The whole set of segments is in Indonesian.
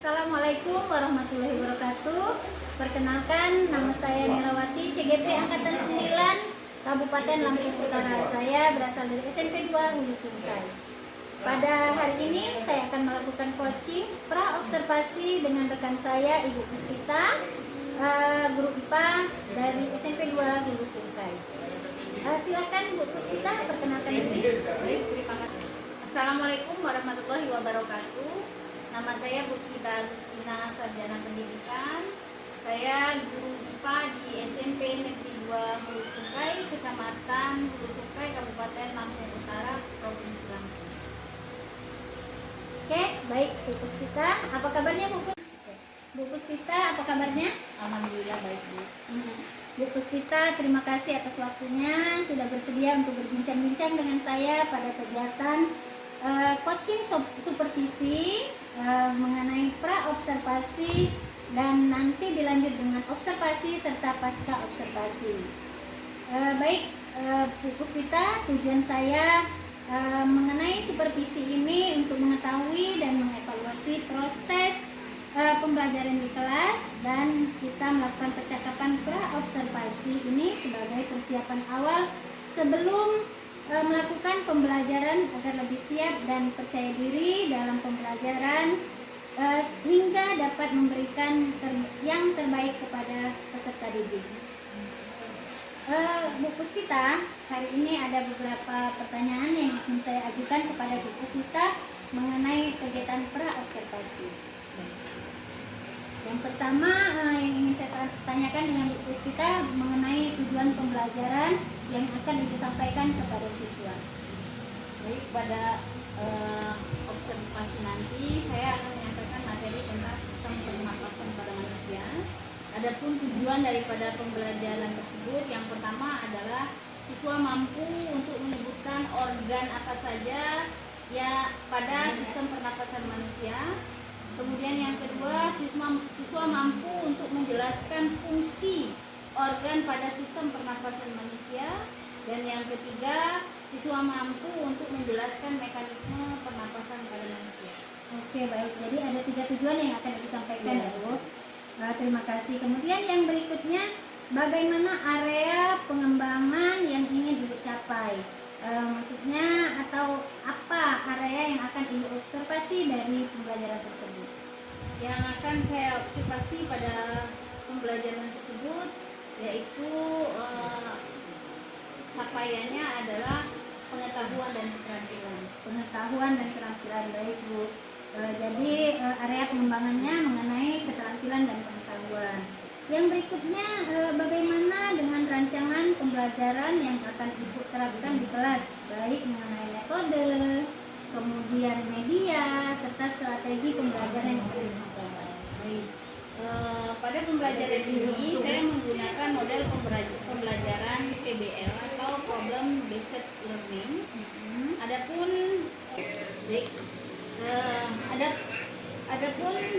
Assalamualaikum warahmatullahi wabarakatuh. Perkenalkan, nama saya Nilawati, CGP Angkatan 9, Kabupaten Lampung Utara. Saya berasal dari SMP 2 Hulu Sungai. Pada hari ini saya akan melakukan coaching pra-observasi dengan rekan saya, Ibu Puspita, guru IPA dari SMP 2 Hulu Sungai. Silakan Bu Puspita, perkenalkan diri. Baik, terima kasih. Assalamualaikum warahmatullahi wabarakatuh. Nama saya Puspita Agustina, Sarjana Pendidikan. Saya guru IPA di SMP Negeri 2 Hulu Sungai, Kecamatan Hulu Sungai, Kabupaten Lampung Utara, Provinsi Lampung. Oke, baik Bu Puspita. Apa kabarnya Bu Puspita? Bu Puspita, apa kabarnya? Alhamdulillah baik, Bu. Bu Puspita, terima kasih atas waktunya sudah bersedia untuk berbincang-bincang dengan saya pada kegiatan coaching supervisi mengenai pra-observasi dan nanti dilanjut dengan observasi serta pasca observasi. Bu Puspita, tujuan saya mengenai supervisi ini untuk mengetahui dan mengevaluasi proses pembelajaran di kelas, dan kita melakukan percakapan pra-observasi ini sebagai persiapan awal sebelum melakukan pembelajaran agar lebih siap dan percaya diri dalam pembelajaran hingga dapat memberikan yang terbaik kepada peserta didik. Bu Puspita, hari ini ada beberapa pertanyaan yang ingin saya ajukan kepada Bu Puspita mengenai kegiatan pra-observasi. Yang pertama yang ingin saya tanyakan dengan Bu Puspita mengenai tujuan pembelajaran yang akan Ibu sampaikan kepada siswa. Baik, pada observasi nanti saya akan menyampaikan materi tentang sistem pernapasan pada manusia. Adapun tujuan daripada pembelajaran tersebut, yang pertama adalah siswa mampu untuk menyebutkan organ apa saja ya pada sistem pernapasan manusia. Kemudian yang kedua, siswa mampu untuk menjelaskan fungsi organ pada sistem pernapasan manusia. Dan yang ketiga, siswa mampu untuk menjelaskan mekanisme pernapasan pada manusia. Oke, baik. Jadi ada 3 tujuan yang akan disampaikan ya, Bu. Terima kasih. Kemudian yang berikutnya, bagaimana area pengembangan yang ingin Ibu capai? Maksudnya atau apa area yang akan Ibu observasi dari pembelajaran tersebut? Yang akan saya observasi pada pembelajaran tersebut yaitu capaiannya adalah pengetahuan dan keterampilan. Pengetahuan dan keterampilan, baik Bu. Jadi area pengembangannya mengenai keterampilan dan pengetahuan. Yang berikutnya, bagaimana dengan rancangan pembelajaran yang akan Ibu terapkan di kelas, baik mengenai metode, kemudian media, serta strategi pembelajaran yang akan disampaikan. Baik. Pada pembelajaran ini saya menggunakan model pembelajaran PBL atau Problem Based Learning. Adapun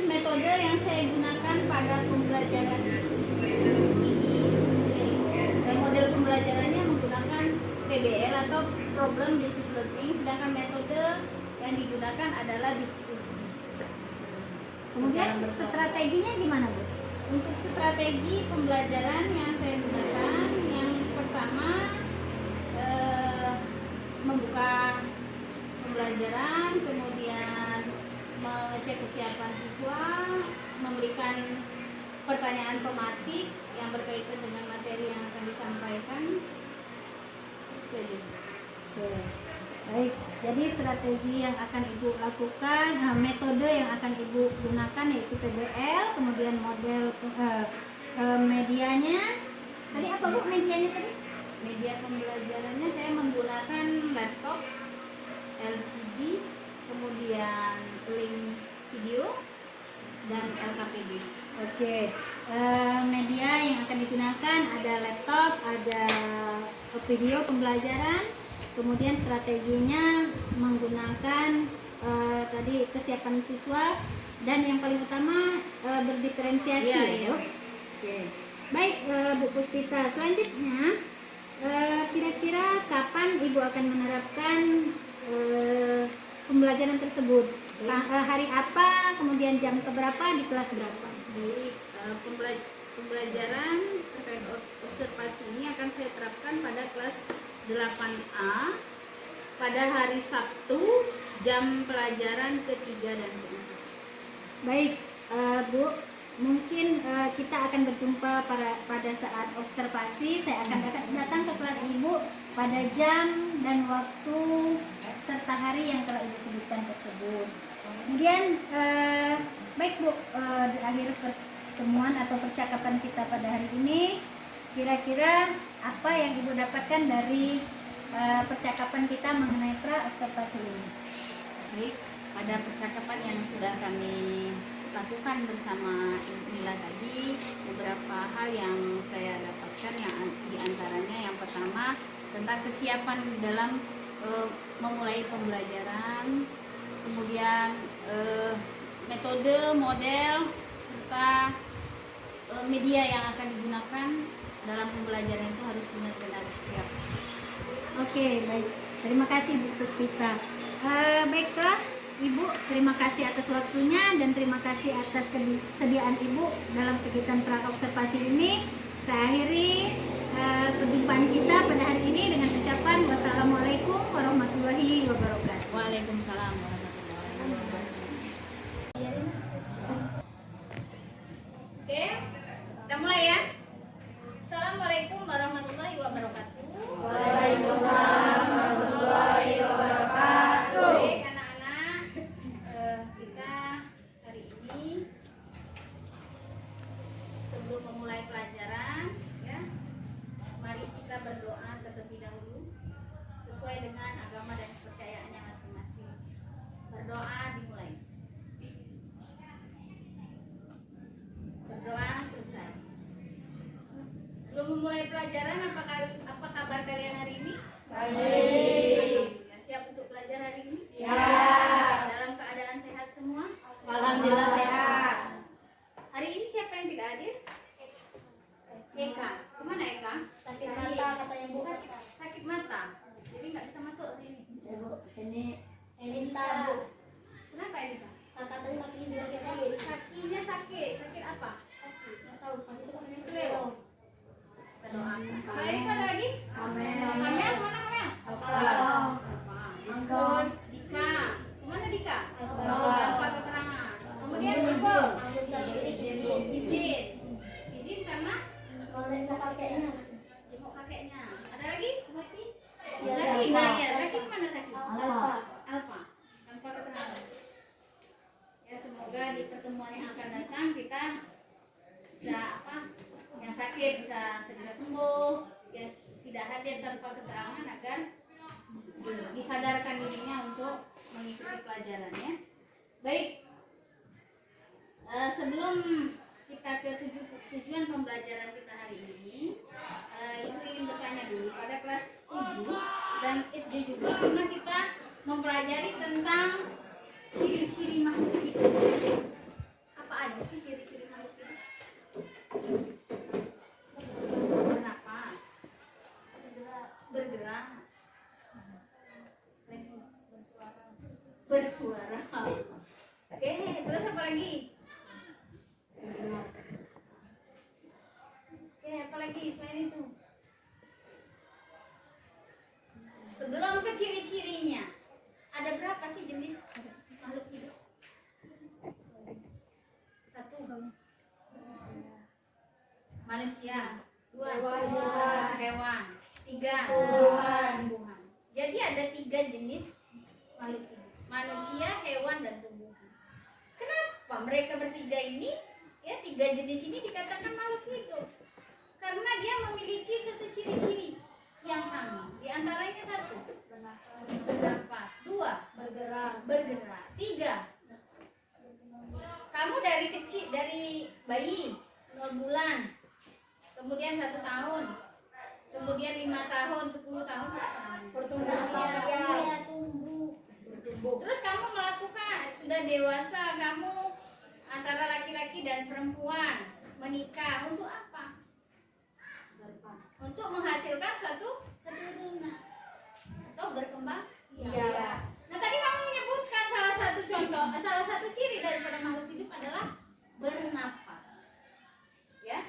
metode yang saya gunakan pada pembelajaran ini yaitu model pembelajarannya menggunakan PBL atau Problem Based Learning, sedangkan metode yang digunakan adalah diskusi. Kemudian strateginya gimana, Bu? Untuk strategi pembelajaran yang saya gunakan, yang pertama membuka pembelajaran, kemudian mengecek kesiapan siswa, memberikan pertanyaan tematik yang berkaitan dengan materi yang akan disampaikan. Baik, jadi strategi yang akan Ibu lakukan, metode yang akan Ibu gunakan yaitu PBL, kemudian model medianya. Tadi apa Bu medianya tadi? Media pembelajarannya saya menggunakan laptop, LCD, kemudian link video, dan LKPD. Oke, media yang akan digunakan ada laptop, ada video pembelajaran, kemudian strateginya menggunakan tadi kesiapan siswa, dan yang paling utama berdiferensiasi. Iya. Oke. Baik, Bu Puspita, selanjutnya kira-kira kapan Ibu akan menerapkan pembelajaran tersebut. Hari apa, kemudian jam keberapa, di kelas berapa? Baik, pembelajaran terkait observasi ini akan saya terapkan pada kelas 8A pada hari Sabtu, jam pelajaran ketiga dan keempat. Baik, Bu, mungkin kita akan berjumpa pada saat observasi. Saya akan datang ke kelas Ibu pada jam dan waktu serta hari yang telah Ibu sebutkan tersebut. Kemudian, baik Bu, di akhir pertemuan atau percakapan kita pada hari ini, kira-kira apa yang Ibu dapatkan dari percakapan kita mengenai pra-observasi ini? Baik, pada percakapan yang sudah kami lakukan bersama Nila tadi, beberapa hal yang saya dapatkan, yang diantaranya yang pertama tentang kesiapan dalam memulai pembelajaran, kemudian metode, model, serta media yang akan digunakan dalam pembelajaran itu harus benar-benar siap. Oke, baik. Terima kasih Bu Puspita. Baiklah, Ibu, terima kasih atas waktunya dan terima kasih atas kesediaan Ibu dalam kegiatan pra-observasi ini. Saya akhiri perjumpaan kita pada hari ini dengan ucapan wassalamualaikum warahmatullahi wabarakatuh. Waalaikumsalam warahmatullahi wabarakatuh. Oke, kita mulai ya. Assalamualaikum warahmatullahi wabarakatuh. Waalaikumsalam warahmatullahi wabarakatuh. Baik anak-anak, kita hari ini sebelum memulai pelajaran ya, mari kita berdoa terlebih dahulu sesuai dengan agama dan kepercayaannya masing-masing. Berdoa dimulai. Berdoa selesai. Sebelum memulai pelajaran, apa kabar kalian hari ini? Baik. Ya, siap untuk belajar hari ini? Siap. Dalam keadaan sehat semua? Alhamdulillah sehat. Hari ini siapa yang tidak hadir? Eka. Kemana Eka? Sakit mata katanya Bu. Sakit mata. Jadi nggak bisa masuk hari ini. Ini Bu. Kenapa Eka? Katanya kakinya sakit. Kakinya sakit. Sakit apa? Nggak tahu. Pasti itu kakinya Sleo. Berdoa. Selain itu ada lagi? Amin. Kamel, mana Kamel? Angkon. Dika. Kemana Dika? Angkon. Tanpa keterangan. Kemudian Angkon. Izin karena kakeknya. jenguk kakeknya. Ada lagi? Ya, Sakit. Alfa. Nah, ya, sakit mana sakit? Alfa. Alfa. Tanpa keterangan. Ya, semoga di pertemuan yang akan datang kita bisa yang sakit bisa segera sembuh, ya tidak hadir tanpa keterangan agar disadarkan dirinya untuk mengikuti pelajarannya. Baik, sebelum kita ke tujuan pembelajaran kita hari ini, Ibu ingin bertanya dulu, pada kelas 7 dan SD juga pernah kita mempelajari tentang ciri-ciri makhluk hidup. Apa aja sih ciri-ciri makhluk hidup? Bernapas, bergerak, bersuara. Oke, terus apa lagi? Oke, apa lagi selain itu? Sebelum ke ciri-cirinya, ada berapa sih jenis makhluk hidup? 1, manusia. 2, hewan. 3, tumbuhan. Jadi ada 3 jenis makhluk hidup: manusia, hewan, dan tumbuhan. Kenapa mereka bertiga ini, ya 3 jenis ini dikatakan makhluk hidup? Karena dia memiliki satu ciri-ciri yang sama. Di antaranya 1, bernafas. 2, bergerak. 3, kamu dari kecil, dari bayi 0 bulan, kemudian 1 tahun, kemudian 5 tahun, 10 tahun, Pertumbuhan. tumbuh. Terus kamu melakukan, sudah dewasa, kamu antara laki-laki dan perempuan menikah untuk apa? Untuk menghasilkan suatu keturunan atau berkembang. Iya. Nah, tadi kamu menyebut salah satu ciri daripada makhluk hidup adalah bernapas. Ya.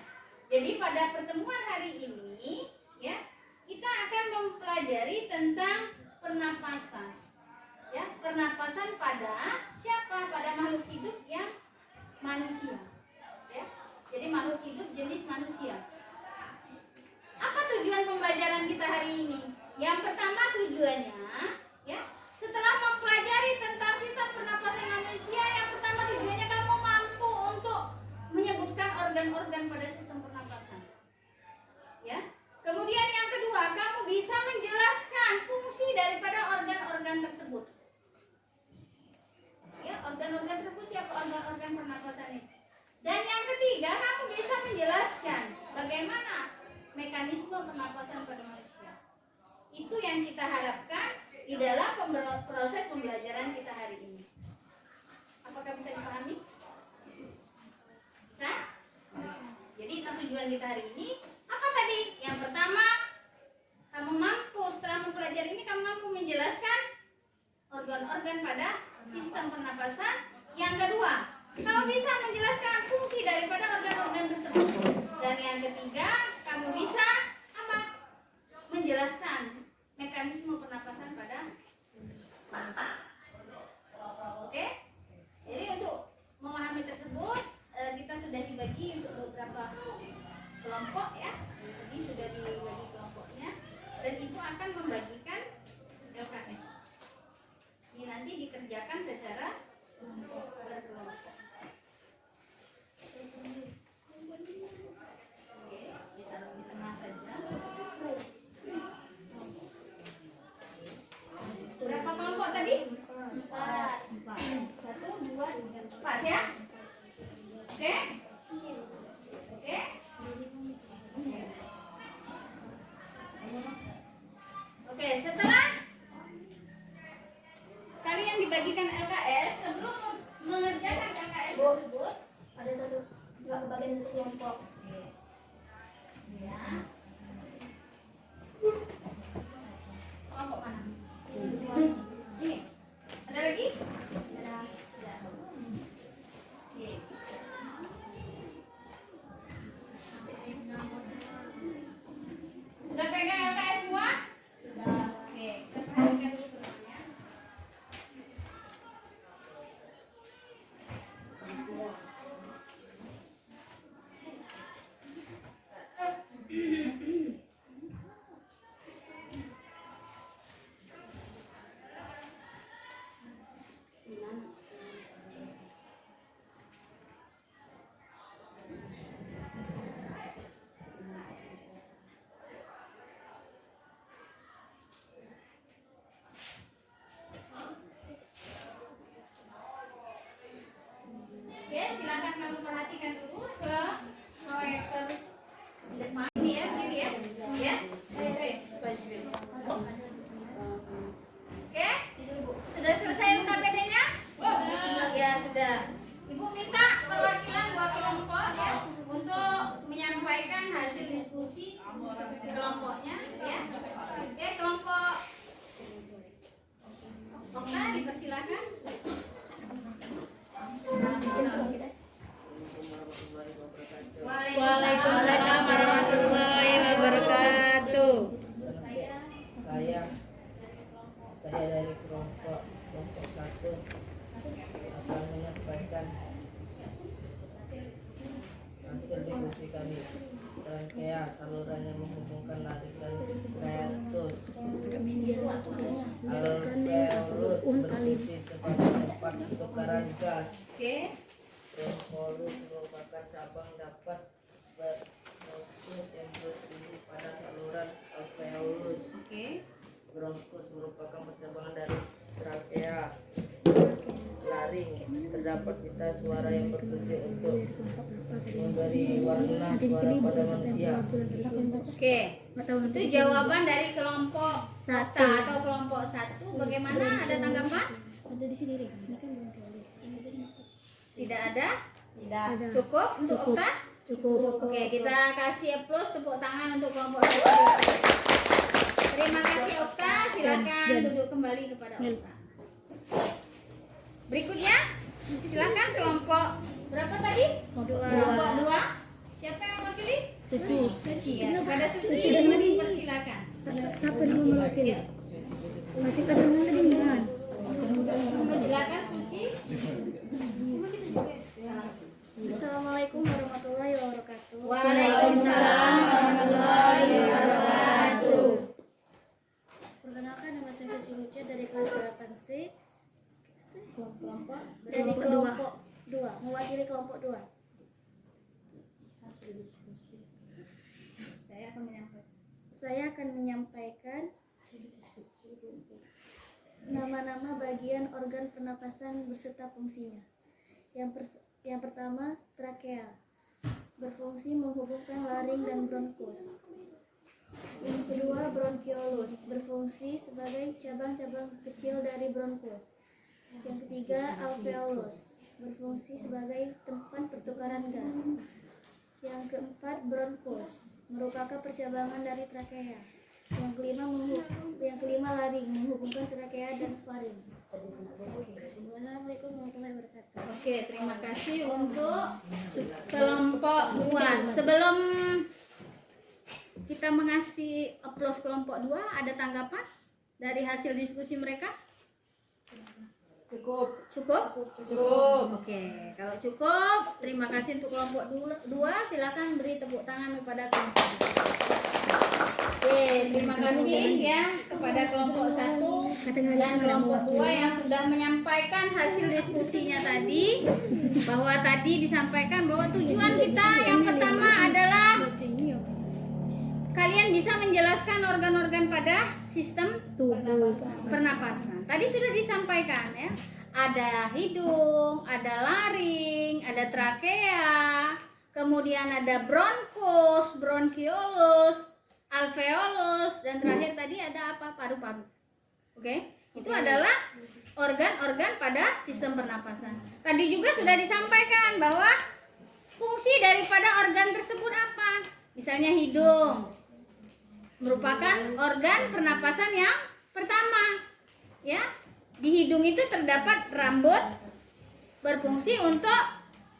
Jadi pada pertemuan hari ini, ya, kita akan mempelajari tentang pernapasan. Ya, pernapasan pada siapa? Pada makhluk hidup yang manusia. Ya. Jadi makhluk hidup jenis manusia. Apa tujuan pembelajaran kita hari ini? Yang pertama tujuannya, ya, setelah mempelajari tentang sistem pernapasan manusia, yang pertama tujuannya kamu mampu untuk menyebutkan organ-organ pada sistem pernapasan. Ya. Kemudian yang kedua, kamu bisa menjelaskan fungsi daripada organ-organ tersebut. Ya, organ-organ tersebut siapa organ-organ pernapasan itu? Dan yang ketiga, kamu bisa menjelaskan bagaimana mekanisme pernapasan pada manusia. Itu yang kita harapkan di dalam proses pembelajaran kita hari ini. Apakah bisa dipahami? Bisa? Jadi itu tujuan kita hari ini. Apa tadi? Yang pertama, kamu mampu setelah mempelajari ini kamu mampu menjelaskan organ-organ pada sistem pernapasan. Yang kedua, kamu bisa menjelaskan fungsi daripada organ-organ tersebut. Dan yang ketiga, kamu bisa apa? Menjelaskan mekanisme pernapasan pada manusia. Oke? Jadi untuk memahami tersebut, kita sudah dibagi untuk beberapa kelompok, ya. Jadi sudah dibagi kelompoknya, dan ibu akan membagikan LKS. Ini nanti dikerjakan secara berkelompok. Oke, ditaruh di tengah saja. Berapa kelompok tadi? 4. 1, 2, 3, 4 ya. Oke? Oke? Oke, setelah kalian dibagikan LKS, sebelum mengerjakan LKS tersebut, Ada satu nggak kebagian satu kelompok. ya. Kelompok mana? Ini. Ada lagi? Ada. Sudah. Oke. Sudah pegang LKS semua? Sudah. Oke, kita perhatikan dulu teman-teman. Oke, silakan kamu perhatikan dulu ke proyektor depan ini ya, kiri ya. Ya. Oke. Oke. Sudah selesai LKPD-nya? Ya, sudah. Ibu minta perwakilan dua kelompok ya untuk menyampaikan hasil diskusi kelompoknya ya. Oke, kelompok Okta dipersilakan. Waalaikumsalam warahmatullahi wabarakatuh. Saya Saya dari kelompok 1 akan menyampaikan hasil diskusi kami. Rangkaian saluran yang menghubungkan laring dan hiatus alveolus berfungsi sebagai tempat pertukaran gas. oke. Bronchus merupakan cabang dapat bronchus yang berdiri pada saluran alveolus. Oke. Bronchus merupakan percabangan dari trakea. Laring terdapat pita suara yang berfungsi untuk memberi warna suara pada manusia. Oke. Itu jawaban dari kelompok Satu. Okta atau kelompok 1. Bagaimana? Ada tanggapan? Ada di sini deh. Ini kan belum tulis. Tidak ada? Tidak. Cukup untuk Okta? Cukup. Oke, kita kasih plus tepuk tangan untuk kelompok 1. Terima kasih Okta. Silakan duduk kembali kepada Okta. Berikutnya, silakan kelompok berapa tadi? Kelompok 2. Siapa yang mewakili? Suci ya. Pada Suci persilakan. Siapa yang mewakili? Masih kedengaran kedengaran. Silakan Suci. Assalamualaikum warahmatullahi wabarakatuh. Waalaikumsalam warahmatullahi wabarakatuh. Perkenalkan, nama saya Suci Lucia dari kelas 8C. Kelompok Dari kelompok 2, mewakili kelompok 2. Saya akan menyampaikan nama-nama bagian organ pernapasan beserta fungsinya. Yang pertama, trakea, berfungsi menghubungkan laring dan bronkus. Yang kedua, bronkiolus, berfungsi sebagai cabang-cabang kecil dari bronkus. Yang ketiga, alveolus, berfungsi sebagai tempat pertukaran gas. Yang keempat, bronkus, merupakan percabangan dari trakea. Yang kelima, laring, menghubungkan trakea dan faring. Assalamualaikum warahmatullahi wabarakatuh. Oke, terima kasih untuk kelompok 2. Sebelum kita mengasih aplaus kelompok 2, ada tanggapan dari hasil diskusi mereka? Cukup. Oke, kalau cukup, terima kasih untuk kelompok 2. Silakan beri tepuk tangan kepada kelompok 2. Oke, terima kasih ya kepada kelompok 1 dan kelompok 2 yang sudah menyampaikan hasil diskusinya tadi. Bahwa tadi disampaikan bahwa tujuan kita yang pertama adalah kalian bisa menjelaskan organ-organ pada sistem tubuh pernapasan. Tadi sudah disampaikan ya. Ada hidung, ada laring, ada trakea, kemudian ada bronkus, bronkiolus, alveolus, dan terakhir tadi ada apa? Paru-paru. Oke? Itu adalah organ-organ pada sistem pernapasan. Tadi juga sudah disampaikan bahwa fungsi daripada organ tersebut apa? Misalnya hidung merupakan organ pernapasan yang pertama, ya. Di hidung itu terdapat rambut, berfungsi untuk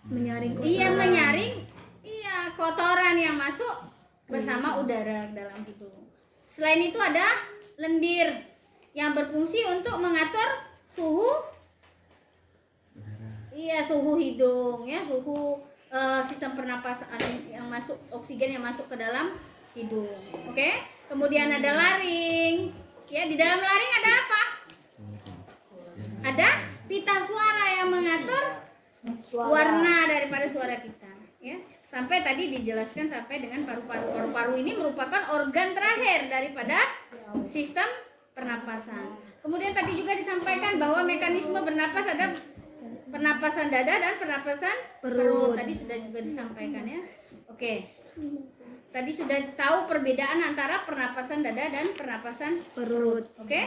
menyaring kotoran yang masuk bersama udara dalam hidung. Selain itu ada lendir yang berfungsi untuk mengatur suhu hidung, ya, suhu sistem pernapasan yang masuk, oksigen yang masuk ke dalam hidung. Oke? Kemudian ada laring. Ya, di dalam laring ada apa? Ada pita suara yang mengatur warna daripada suara kita, ya. Sampai tadi dijelaskan sampai dengan paru-paru. Paru-paru ini merupakan organ terakhir daripada sistem pernapasan. Kemudian tadi juga disampaikan bahwa mekanisme bernapas ada pernapasan dada dan pernapasan perut. Tadi sudah juga disampaikan, ya. Oke. Tadi sudah tahu perbedaan antara pernapasan dada dan pernapasan perut. Oke?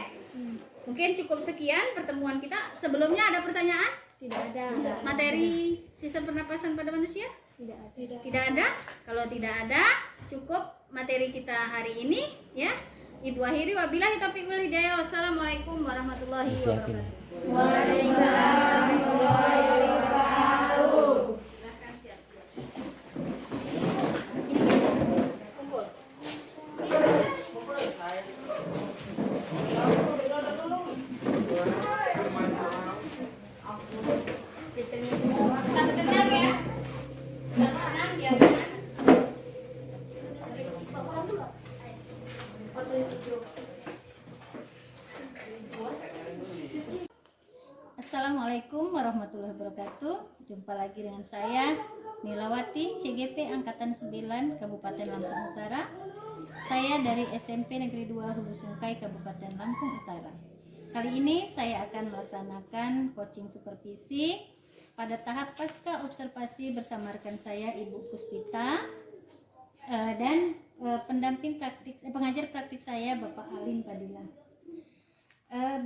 Mungkin cukup sekian pertemuan kita. Sebelumnya ada pertanyaan? Tidak ada. Materi sistem pernapasan pada manusia? Tidak ada. Kalau tidak ada, cukup materi kita hari ini, ya. Ibu akhiri, wabillahi taufiq wal hidayah. Wassalamualaikum warahmatullahi wabarakatuh. Waalaikumsalam warahmatullahi wabarakatuh. Assalamualaikum warahmatullahi wabarakatuh. Jumpa lagi dengan saya Nilawati, CGP Angkatan 9 Kabupaten Lampung Utara. Saya dari SMP Negeri 2 Hulu Sungkai Kabupaten Lampung Utara. Kali ini saya akan melaksanakan coaching supervisi pada tahap pasca observasi bersama rekan saya Ibu Puspita dan pengajar praktik saya Bapak Alin Padilla.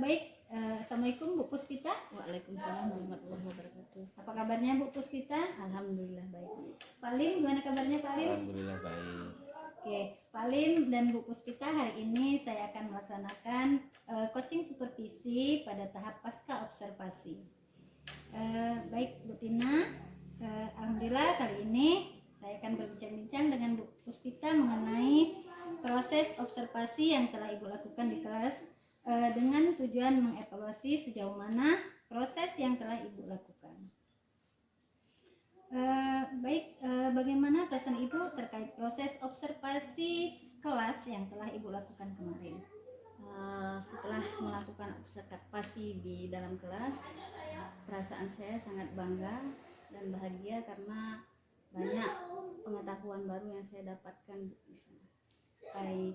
Baik. Assalamualaikum Bu Puspita. Waalaikumsalam warahmatullahi wabarakatuh. Apa kabarnya Bu Puspita? Alhamdulillah baik. Pak Lim, gimana kabarnya Pak Lim? Alhamdulillah baik. Oke, Pak Lim dan Bu Puspita, hari ini saya akan melaksanakan coaching supervisi pada tahap pasca observasi. observasi yang telah Ibu lakukan di kelas dengan tujuan mengevaluasi sejauh mana proses yang telah Ibu lakukan. Bagaimana perasaan Ibu terkait proses observasi kelas yang telah Ibu lakukan kemarin? Setelah melakukan observasi di dalam kelas, perasaan saya sangat bangga dan bahagia karena banyak pengetahuan baru yang saya dapatkan di sana. Baik,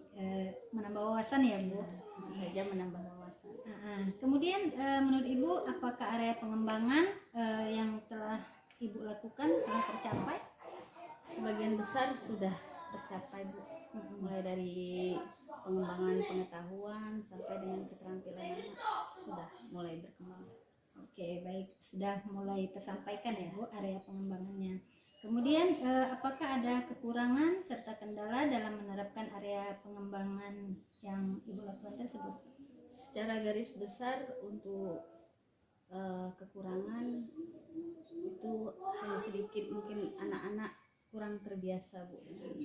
menambah wawasan ya Bu? Tentu saja menambah wawasan. Kemudian menurut Ibu apakah area pengembangan yang telah Ibu lakukan telah tercapai? Sebagian besar sudah tercapai Bu, mulai dari pengembangan pengetahuan sampai dengan keterampilan anak sudah mulai berkembang. Oke, baik, sudah mulai tersampaikan ya Bu area pengembangannya. Kemudian apakah ada kekurangan serta kendala dalam menerapkan area pengembangan yang Ibu lakukan tersebut? Secara garis besar untuk kekurangan itu hanya sedikit, mungkin anak-anak kurang terbiasa Bu dengan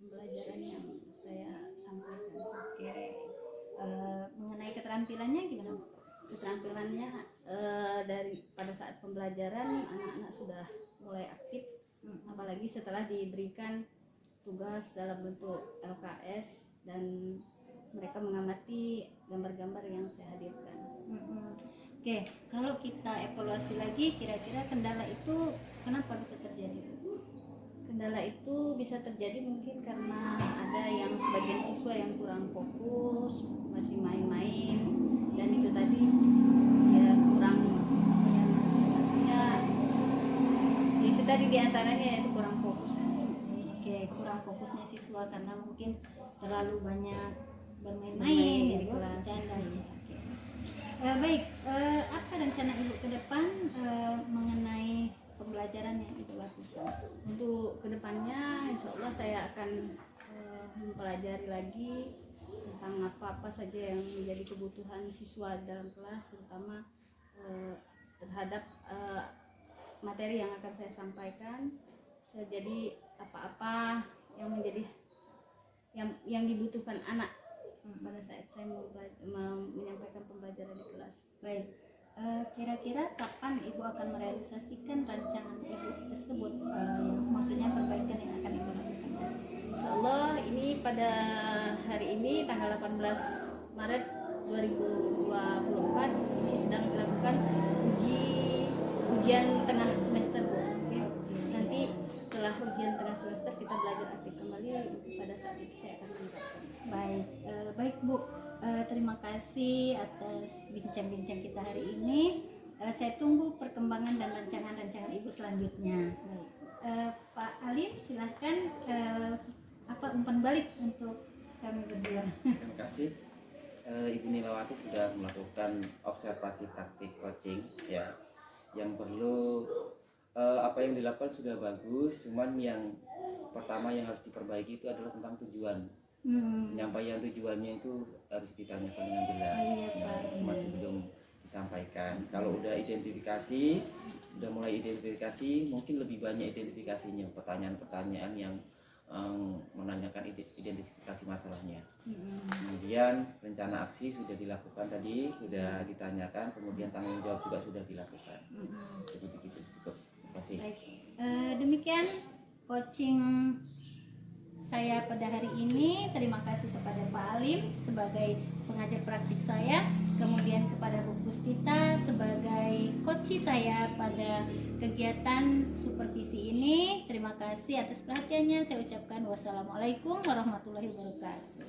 pembelajaran yang saya sampaikan. Oke, mengenai keterampilannya gimana Bu? Keterampilannya dari pada saat pembelajaran anak-anak sudah mulai aktif, apalagi setelah diberikan tugas dalam bentuk LKS dan mereka mengamati gambar-gambar yang saya hadirkan. Oke, kalau kita evaluasi lagi, kira-kira kendala itu kenapa bisa terjadi? Kendala itu bisa terjadi mungkin karena ada yang sebagian siswa yang kurang fokus, masih main-main, dan itu tadi ya kurang, ya, maksudnya itu tadi diantaranya yaitu kurang fokus. Oke, kurang fokusnya siswa karena mungkin terlalu banyak bermain-main Bermain ya, di Bu, kelas. bercanda ya. Oke. Baik, apa rencana Ibu ke depan mengenai pembelajaran yang Ibu lakukan? Untuk kedepannya insya Allah saya akan mempelajari lagi tentang apa-apa saja yang menjadi kebutuhan siswa dalam kelas, terutama terhadap materi yang akan saya sampaikan. Jadi apa-apa yang menjadi yang dibutuhkan anak pada saat saya menyampaikan pembelajaran di kelas. Baik, kira-kira kapan Ibu akan merealisasikan rancangan Ibu tersebut? Maksudnya perbaikan yang akan Ibu lakukan? Insya Allah ini pada hari ini tanggal 18 Maret 2024 ini sedang dilakukan ujian tengah semester Bu. Oke. Nanti setelah ujian tengah semester kita belajar aktif kembali, pada saat itu saya akan menerapkan. Baik, baik Bu, terima kasih atas bincang-bincang kita hari ini. Saya tunggu perkembangan dan rancangan-rancangan Ibu selanjutnya. Pak Alim, silahkan umpan balik untuk kami berdua. Terima kasih. Ibu Nilawati sudah melakukan observasi praktik coaching ya. Yang perlu apa yang dilakukan sudah bagus, cuman yang pertama yang harus diperbaiki itu adalah tentang tujuan. Penyampaian tujuannya itu harus ditanyakan dengan jelas. Iya, Pak. Masih belum disampaikan. Kalau udah identifikasi, sudah mulai identifikasi, mungkin lebih banyak identifikasinya, pertanyaan-pertanyaan yang menanyakan identifikasi masalahnya. Kemudian rencana aksi sudah dilakukan tadi, sudah ditanyakan, kemudian tanggung jawab juga sudah dilakukan. Jadi begitu cukup. Terima kasih. Baik, demikian coaching saya pada hari ini. Terima kasih kepada Pak Alim sebagai pengajar praktik saya, kemudian kepada Bu Puspita sebagai coach saya pada kegiatan supervisi ini. Terima kasih atas perhatiannya. Saya ucapkan wassalamualaikum warahmatullahi wabarakatuh.